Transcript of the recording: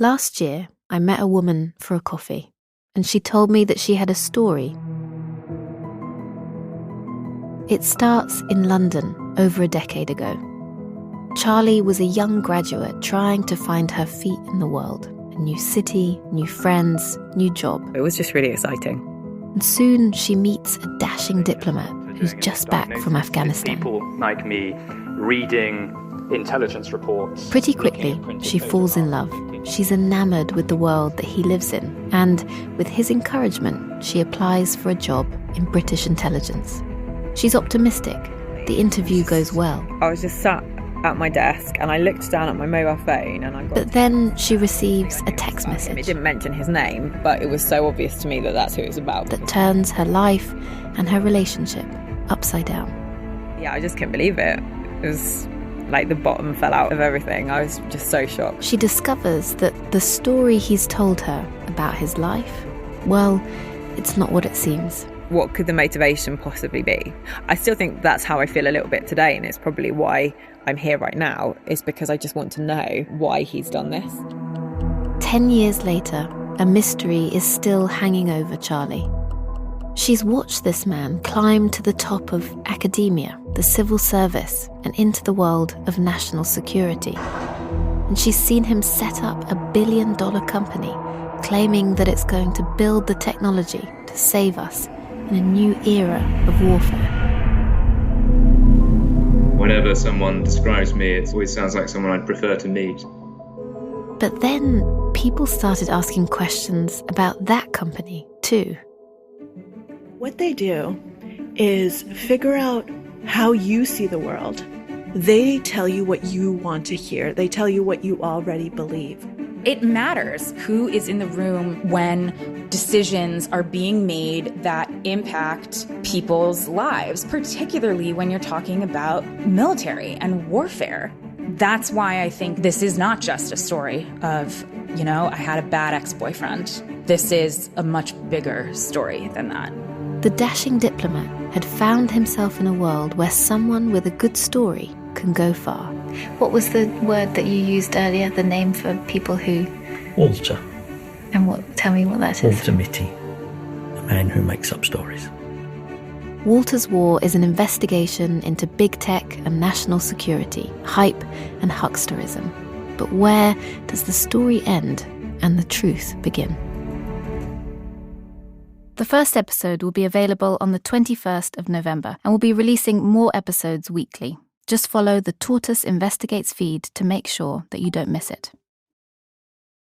Last year, I met a woman for a coffee, and she told me that she had a story. It starts in London over a decade ago. Charlie was a young graduate trying to find her feet in the world. A new city, new friends, new job. It was just really exciting. And soon she meets a dashing diplomat who's just back from Afghanistan. People like me reading intelligence reports. Pretty quickly, she falls in love. She's enamored with the world that he lives in. And with his encouragement, she applies for a job in British intelligence. She's optimistic. The interview goes well. I was just sat at my desk and I looked down at my mobile phone and I got... But then she receives a text It message didn't mention his name, but it was so obvious to me that that's who it was about. that turns her life and her relationship upside down. Yeah, I just couldn't believe it. It was like the bottom fell out of everything. I was just so shocked. She discovers that the story he's told her about his life, well, it's not what it seems. What could the motivation possibly be? I still think that's how I feel a little bit today, and it's probably why I'm here right now, is because I just want to know why he's done this. 10 years later, a mystery is still hanging over Charlie. She's watched this man climb to the top of academia, the civil service, and into the world of national security. And she's seen him set up $1 billion company, claiming that it's going to build the technology to save us in a new era of warfare. Whenever someone describes me, it always sounds like someone I'd prefer to meet. But then people started asking questions about that company too. What they do is figure out how you see the world. They tell you what you want to hear. They tell you what you already believe. It matters who is in the room when decisions are being made that impact people's lives, particularly when you're talking about military and warfare. That's why I think this is not just a story of, I had a bad ex-boyfriend. This is a much bigger story than that. The dashing diplomat had found himself in a world where someone with a good story can go far. What was the word that you used earlier, the name for people who... Walter. And tell me what that is. Walter Mitty, the man who makes up stories. Walter's War is an investigation into big tech and national security, hype and hucksterism. But where does the story end and the truth begin? The first episode will be available on the 21st of November, and we'll be releasing more episodes weekly. Just follow the Tortoise Investigates feed to make sure that you don't miss it.